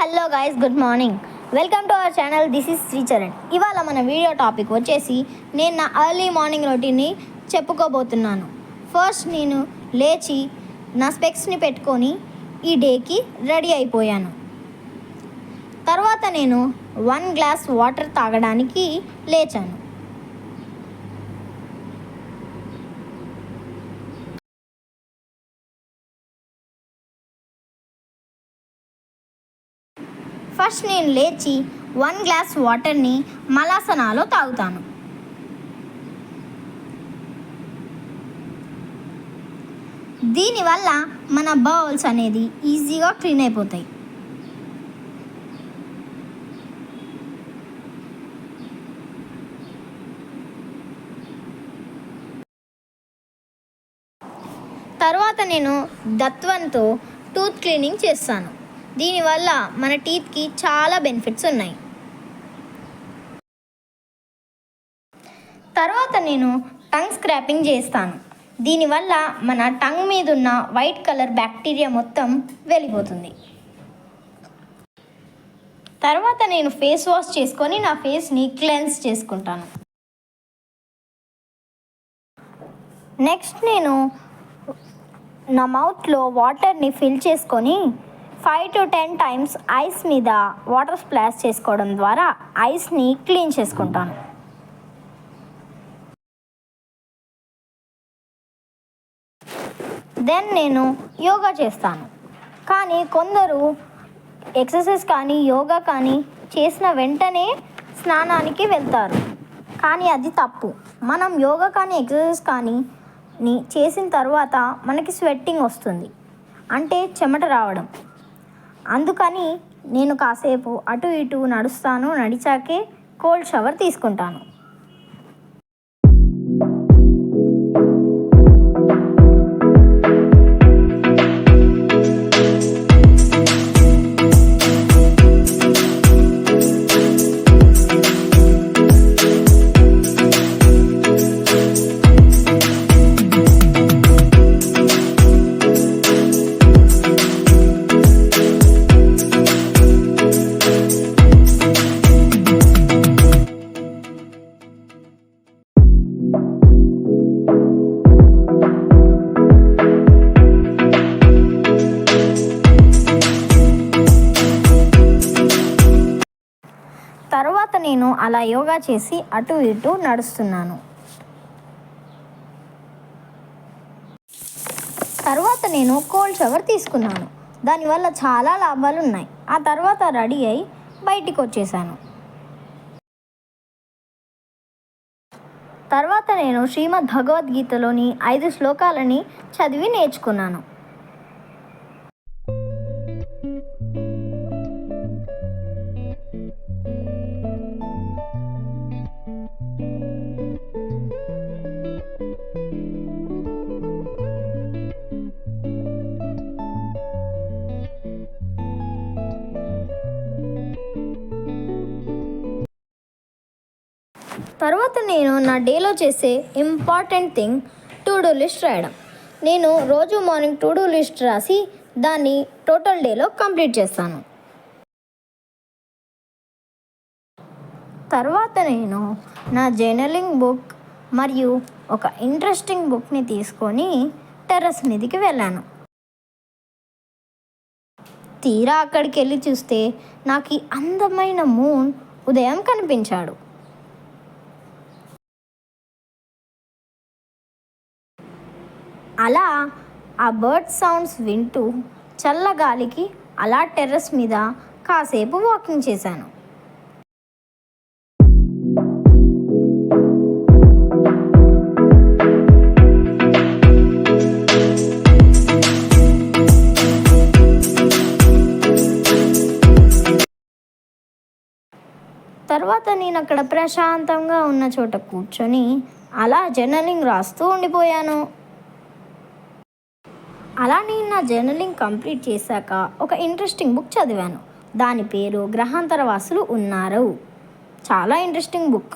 Hello guys, good morning. Welcome to our channel. This is Sricharan. ఇవాళ మన video topic వచ్చేసి నేను నా ఎర్లీ మార్నింగ్ రొటీన్ని చెప్పుకోబోతున్నాను. ఫస్ట్ నేను లేచి నా స్పెక్స్ని పెట్టుకొని ఈ డేకి రెడీ అయిపోయాను. తర్వాత నేను 1 గ్లాస్ వాటర్ తాగడానికి లేచాను. ఫస్ట్ నేను లేచి 1 గ్లాస్ వాటర్ని మలాసనాలో తాగుతాను. దీనివల్ల మన బౌల్స్ అనేది ఈజీగా క్లీన్ అయిపోతాయి. తర్వాత నేను దత్వంతో టూత్ క్లీనింగ్ చేస్తాను. దీనివల్ల మన టీత్కి చాలా బెనిఫిట్స్ ఉన్నాయి. తర్వాత నేను టంగ్ స్క్రాపింగ్ చేస్తాను. దీనివల్ల మన టంగ్ మీద ఉన్న వైట్ కలర్ బ్యాక్టీరియా మొత్తం వెళ్ళిపోతుంది. తర్వాత నేను ఫేస్ వాష్ చేసుకొని నా ఫేస్ని క్లెన్స్ చేసుకుంటాను. నెక్స్ట్ నేను నా మౌత్లో వాటర్ని ఫిల్ చేసుకొని 5 to 10 టైమ్స్ ఐస్ మీద వాటర్ స్ప్లాష్ చేసుకోవడం ద్వారా ఐస్ని క్లీన్ చేసుకుంటాను. దెన్ నేను యోగా చేస్తాను. కానీ కొందరు ఎక్సర్సైజ్ కానీ యోగా కానీ చేసిన వెంటనే స్నానానికి వెళ్తారు. కానీ అది తప్పు. మనం యోగా కానీ ఎక్సర్సైజ్ కానీ చేసిన తర్వాత మనకి స్వెట్టింగ్ వస్తుంది, అంటే చెమట రావడం. అందుకని నేను కాసేపు అటు ఇటు నడుస్తాను. నడిచాకే కోల్డ్ షవర్ తీసుకుంటాను. తర్వాత నేను అలా యోగా చేసి అటు ఇటు నడుస్తున్నాను. తర్వాత నేను కోల్డ్ షవర్ తీసుకున్నాను. దానివల్ల చాలా లాభాలు ఉన్నాయి. ఆ తర్వాత రెడీ అయి బయటికి వచ్చేసాను. తర్వాత నేను శ్రీమద్ భగవద్గీతలోని 5 శ్లోకాలని చదివి నేర్చుకున్నాను. తర్వాత నేను నా డేలో చేసే important thing to do list రాయడం. నేను రోజు మార్నింగ్ టు డూ లిస్ట్ రాసి దాన్ని టోటల్ డేలో కంప్లీట్ చేస్తాను. తర్వాత నేను నా జర్నలింగ్ బుక్ మరియు ఒక ఇంట్రెస్టింగ్ బుక్ని తీసుకొని టెర్రస్ మీదకి వెళ్ళాను. తీరా అక్కడికి వెళ్ళి చూస్తే నాకు ఈ అందమైన మూన్ ఉదయం కనిపించాడు. అలా ఆ బర్డ్ సౌండ్స్ వింటూ చల్లగాలికి అలా టెర్రస్ మీద కాసేపు వాకింగ్ చేశాను. తర్వాత నేను అక్కడ ప్రశాంతంగా ఉన్న చోట కూర్చొని అలా జర్నలింగ్ రాస్తూ ఉండిపోయాను. అలా నేను నా జర్నలింగ్ కంప్లీట్ చేశాక ఒక ఇంట్రెస్టింగ్ బుక్ చదివాను. దాని పేరు గ్రహాంతర వాసులు ఉన్నారు. చాలా ఇంట్రెస్టింగ్ బుక్.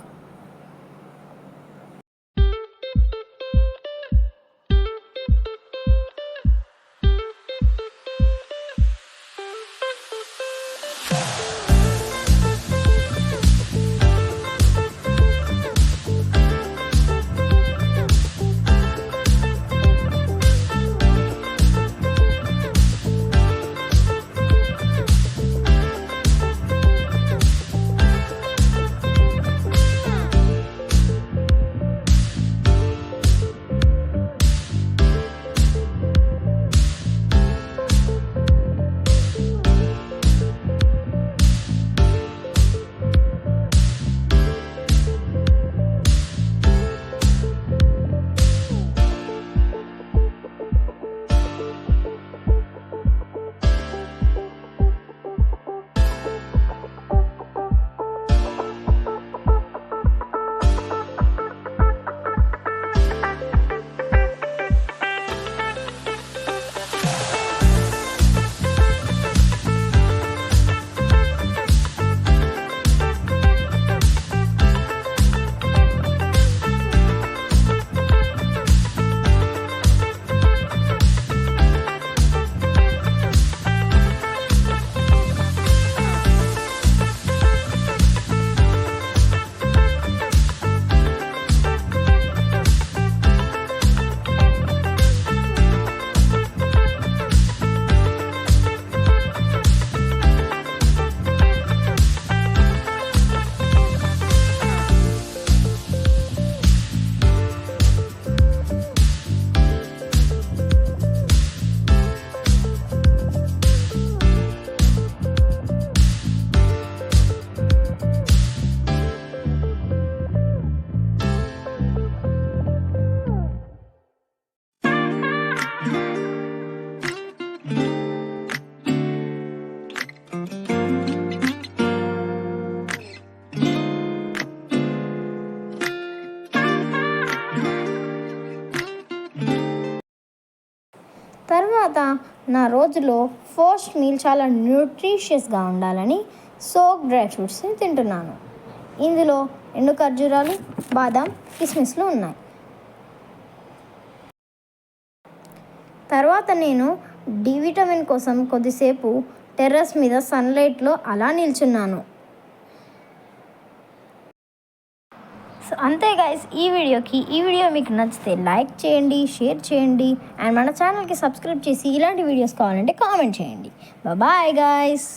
తర్వాత నా రోజులో ఫస్ట్ మీల్ చాలా న్యూట్రిషియస్గా ఉండాలని సోక్ డ్రై ఫ్రూట్స్ని తింటున్నాను. ఇందులో ఎండు ఖర్జూరాలు, బాదాం, కిస్మిస్లు ఉన్నాయి. తర్వాత నేను డి విటమిన్ కోసం కొద్దిసేపు టెర్రస్ మీద సన్లైట్లో అలా నిల్చున్నాను. సో అంతే గైస్, ఈ వీడియో మీకు నచ్చితే లైక్ చేయండి, షేర్ చేయండి అండ్ మన ఛానల్కి సబ్స్క్రైబ్ చేసి ఇలాంటి వీడియోస్ కావాలంటే కామెంట్ చేయండి. Bye guys.